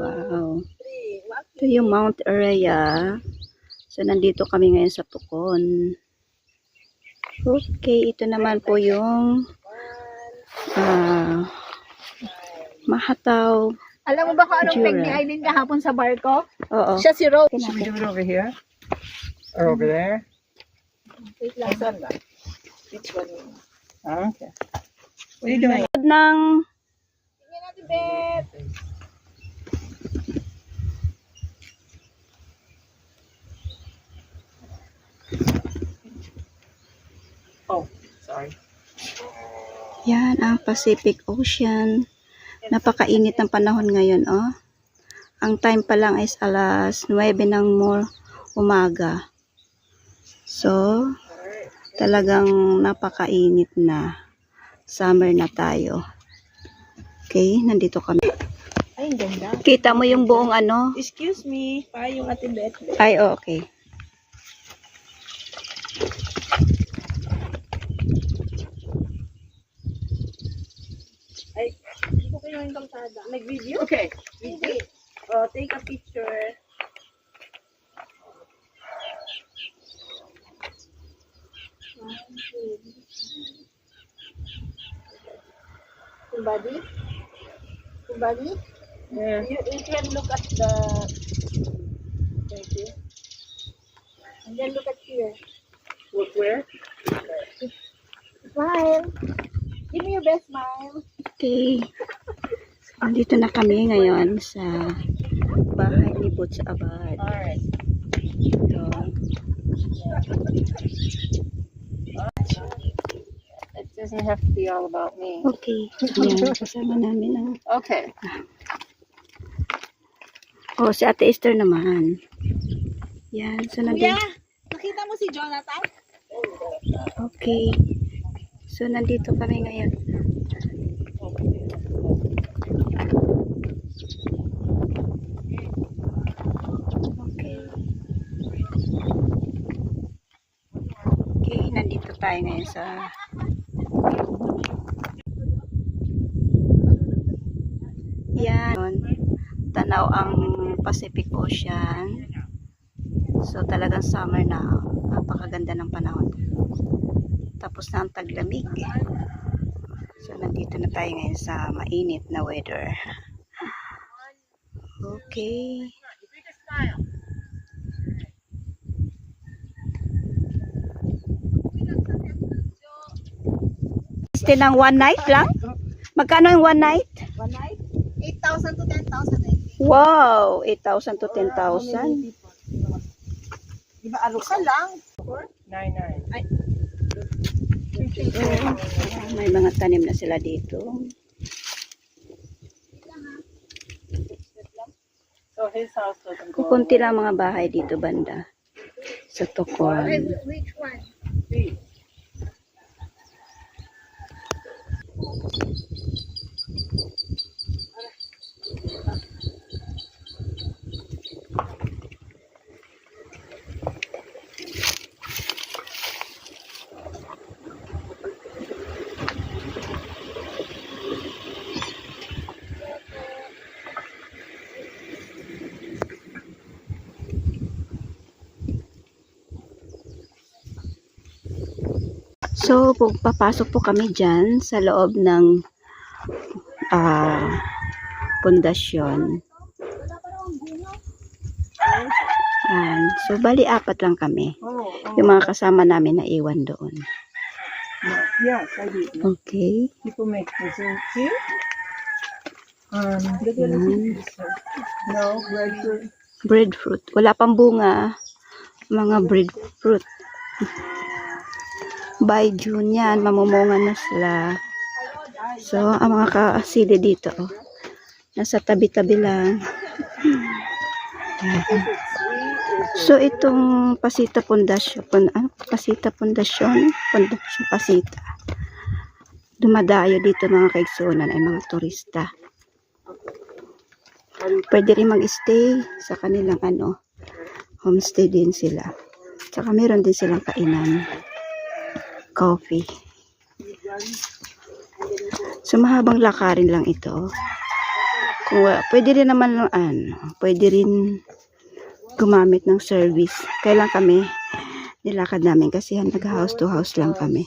Wow. Ito yung Mount Area. So, nandito kami ngayon sa Pucon. Okay, ito naman po yung Mahataw. Alam mo ba kung anong peg ni Aileen kahapon sa barko? Oo. Siya si Rose. Should we do it over here? Or over there? Wait lang. Which one? Oh, okay. What are you doing? Ng Tingnan natin, Bet. Oh, sorry. yan ang Pacific Ocean. Napakainit ng panahon ngayon, oh. Ang time pa lang is alas 9 ng umaga. So, talagang napakainit na. Summer na tayo. Okay, nandito kami. Ay, ang ganda. Kita mo yung buong ano? Excuse me. Pa yung ate Bet. Ay, okay. Ay, hindi ko kayo yung kalsada. Nag-video? Okay. Hindi. Oh, take a picture. Somebody? Somebody? Yeah. You can look at the... Thank you. And then look at here. Look where? Smile. Give me your best smile. Okay. Nandito na kami ngayon sa bahay ni Boots Abad. Alright. Ito. It doesn't have to be all about me. Okay. Yan, kasama namin ang... Okay. Oh, si Ate Esther naman. Yan, so Kuya, nandito. nakita mo si Jonathan? Okay. So, nandito kami ngayon. Okay. Okay, nandito tayo ngayon sa yan. Tanaw ang Pacific Ocean. So, talagang summer na. Napakaganda ng panahon. Tapos na ang taglamig. So, nandito na tayo ngayon sa mainit na weather. Okay. Stay ng one night lang? Magkano yung one night? One night? 8,000 to 10,000 I think. Wow! 8,000 to 10,000. Di ba arusa lang? 9-9. Ay. May mga tanim na sila dito. So his house doesn't go. Kukunti lang mga bahay dito banda. Sa Tocon. Which one? See. So, papasok po kami dyan sa loob ng pundasyon. So, bali apat lang kami. Yung mga kasama namin na iwan doon. Yes, I do. Okay. People make dessert here. No, breadfruit. Breadfruit. Wala pang bunga. Mga breadfruit. By June yan, mamumunga na sila. So, ang mga kasili dito, oh, nasa tabi-tabi lang. So, itong Pasita Pundasyon, Pasita Pundasyon, Pasita. Dumadayo dito mga kaigsunan ay mga turista. Pwede rin mag-stay sa kanilang homestay din sila. Tsaka meron din silang kainan. Coffee. So, mahabang lakarin lang ito. Pwede rin naman pwede rin gumamit ng service. Kailan kami nilakad namin kasi nag-house to house lang kami.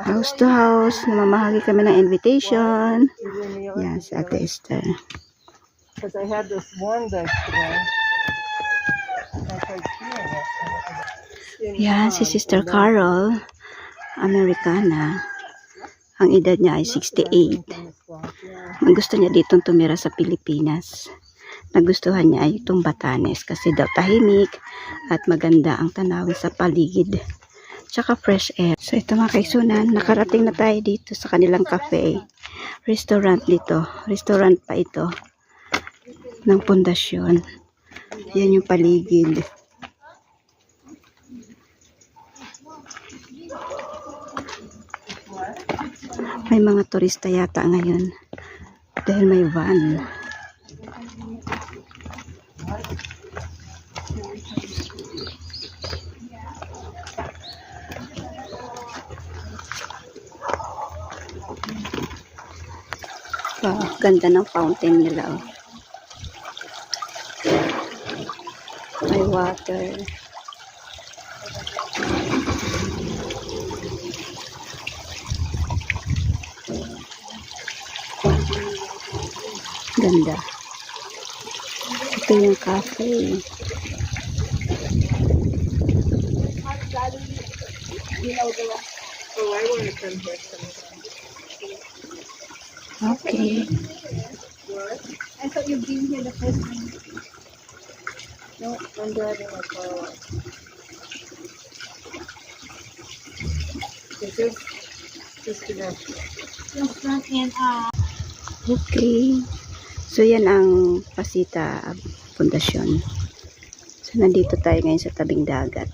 House to house, namamahagi kami ng invitation. Yan, si Ate Esther. Because I had this one that's Yan, si Sister Carol, Americana. Ang edad niya ay 68. Ang gusto niya ditong tumira sa Pilipinas. Nagustuhan niya ay itong Batanes kasi daw tahimik at maganda ang tanawin sa paligid. Tsaka fresh air. So ito mga kaisunan, nakarating na tayo dito sa kanilang cafe. Restaurant dito. Restaurant pa ito ng pundasyon. Yan yung paligid. May mga turista yata ngayon dahil may van. Wow, ganda ng fountain nila. Oh. May water. Ganda. Ito yung cafe. Oh, I want to come here sometime. Okay. I thought you'd been here the first time. No, I'm driving my car. Is this destination? Restaurant and Okay. So, yan ang Pasita Pundasyon. So, nandito tayo ngayon sa tabing dagat.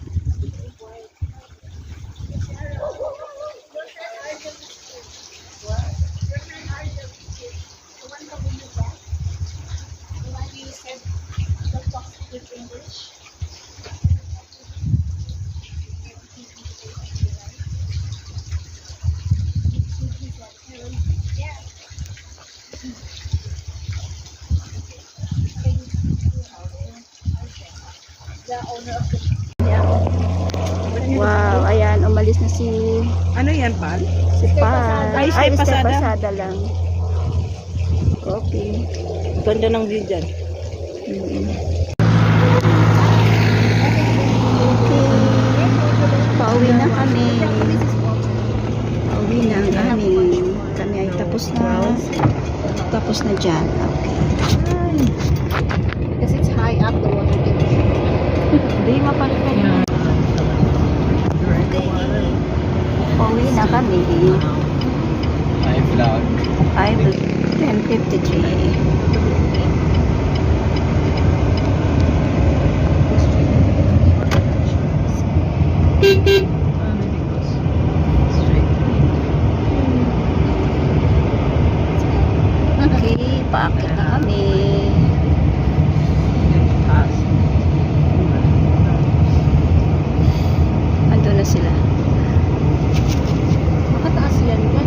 Wow, ayan, umalis na si Ano yan, Pan? Pan. Ay, Ay, Mr. Mr. Pasada. Pasada lang. Okay. Ganda ng view dyan. Okay. Pauwi na kami. Pauwi na kami. Kami ay tapos na. Tapos na dyan. Okay. because it's high up the water. Hindi mapalitan na. Pauwi na kami. Hi vlog. Ay, 10:53. Okay, paakit na kami. Ando na sila. Makataas yan ba?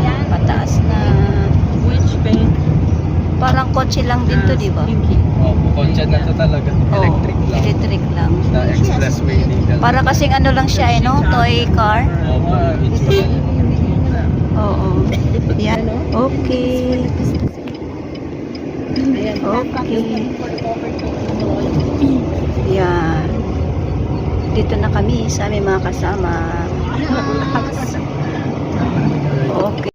Yan, pataas na. Which bank? Parang kotse lang din to, di ba? Oh, kotse na to talaga. Electric Oo, lang. electric lang. Na expressway legal. Para kasing ano lang siya, eh, no? Toy car. Opo, itsura niya. Oo. Yan. Okay. Okay. Yan. Dito na kami sa aming mga kasama. Okay.